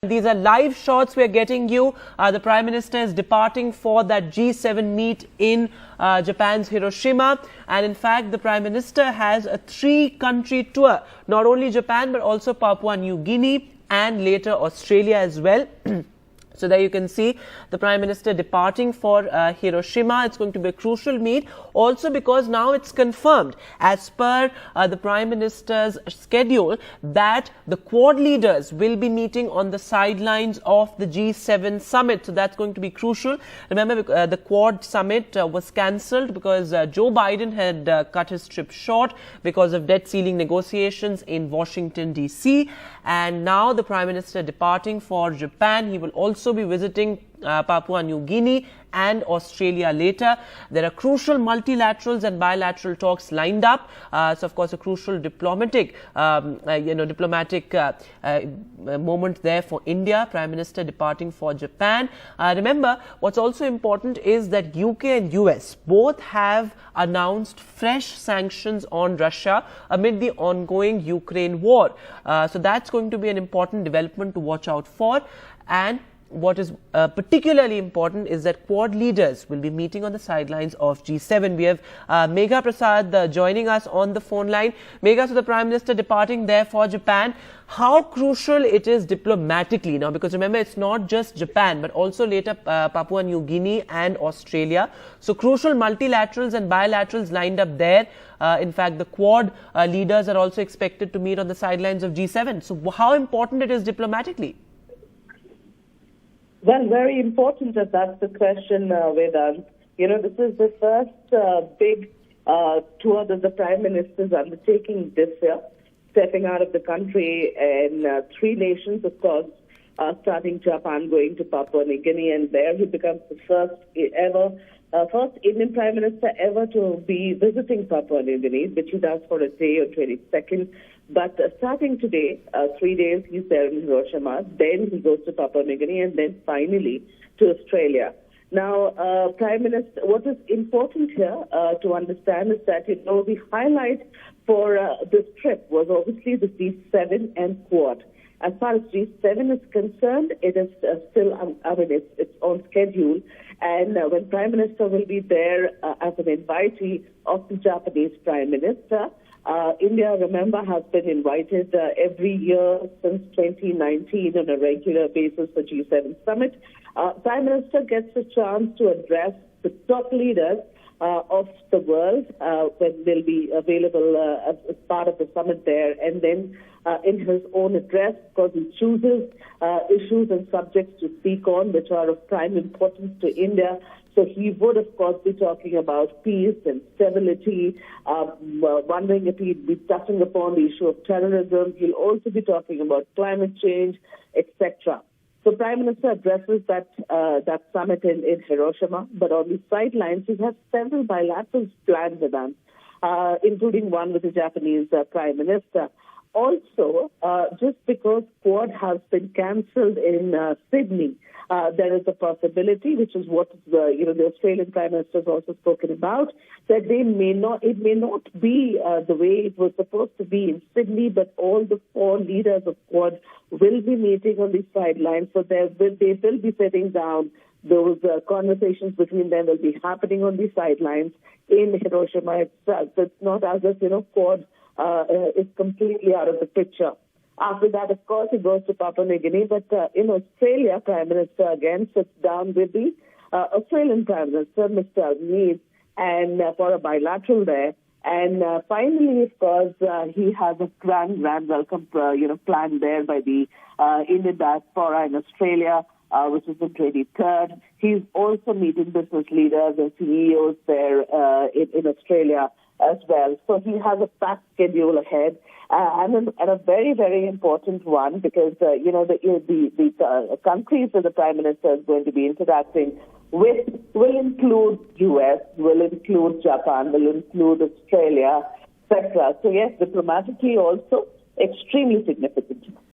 These are live shots we are getting you. The Prime Minister is departing for that G7 meet in Japan's Hiroshima. And in fact, the Prime Minister has a 3-country tour. Not only Japan, but also Papua New Guinea and later Australia as well. So there you can see the Prime Minister departing for Hiroshima. It's going to be a crucial meet also because now it's confirmed as per the Prime Minister's schedule that the Quad leaders will be meeting on the sidelines of the G7 summit. So that's going to be crucial. Remember, the Quad summit was cancelled because Joe Biden had cut his trip short because of debt ceiling negotiations in Washington, D.C. And now the Prime Minister departing for Japan. He will also be visiting Papua New Guinea and Australia later. There are crucial multilaterals and bilateral talks lined up. So, of course, a crucial diplomatic, moment there for India. Prime Minister departing for Japan. Remember, what's also important is that UK and US both have announced fresh sanctions on Russia amid the ongoing Ukraine war. So that's going to be an important development to watch out for. And what is particularly important is that Quad leaders will be meeting on the sidelines of G7. We have Megha Prasad joining us on the phone line. Megha, so the Prime Minister departing there for Japan. How crucial it is diplomatically now, because remember, it's not just Japan, but also later Papua New Guinea and Australia. So crucial multilaterals and bilaterals lined up there. In fact, the Quad leaders are also expected to meet on the sidelines of G7. So how important it is diplomatically? Well, very important if that's the question, Vedant. You know, this is the first big tour that the Prime Minister is undertaking this year, stepping out of the country in 3 nations, of course, starting Japan, going to Papua New Guinea, and there he becomes the first Indian Prime Minister ever to be visiting Papua New Guinea, which he does for a day on 22nd. But starting today, 3 days, he's there in Hiroshima, then he goes to Papua New Guinea, and then finally to Australia. Now, Prime Minister, what is important here to understand is that, the highlight for this trip was obviously the G7 and Quad. As far as G7 is concerned, it is still, it's on schedule. And when Prime Minister will be there as an invitee of the Japanese Prime Minister, India, remember, has been invited every year since 2019 on a regular basis for G7 summit. Prime Minister gets a chance to address the top leaders of the world when they'll be available as part of the summit there. And then in his own address, because he chooses issues and subjects to speak on which are of prime importance to India. So he would, of course, be talking about peace and stability, wondering if he'd be touching upon the issue of terrorism. He'll also be talking about climate change, etc. So Prime Minister addresses that summit in Hiroshima, but on the sidelines, he has several bilateral plans with them, including one with the Japanese Prime Minister. Also, just because Quad has been cancelled in Sydney, there is a possibility, which is what the Australian Prime Minister has also spoken about, that it may not be the way it was supposed to be in Sydney, but all the 4 leaders of Quad will be meeting on the sidelines. So they will be sitting down. Those conversations between them will be happening on the sidelines in Hiroshima itself. So it's not as if, Quad is completely out of the picture. After that, of course, he goes to Papua New Guinea. But in Australia, Prime Minister again sits down with the Australian Prime Minister, Mr. Mead, and for a bilateral there. And finally, of course, he has a grand welcome, planned there by the Indian diaspora in Australia, which is the 23rd. He's also meeting business leaders and CEOs there in Australia as well. So he has a packed schedule ahead. And a very, very important one because, the countries that the Prime Minister is going to be interacting with will include US, will include Japan, will include Australia, etc. So, yes, diplomatically also extremely significant.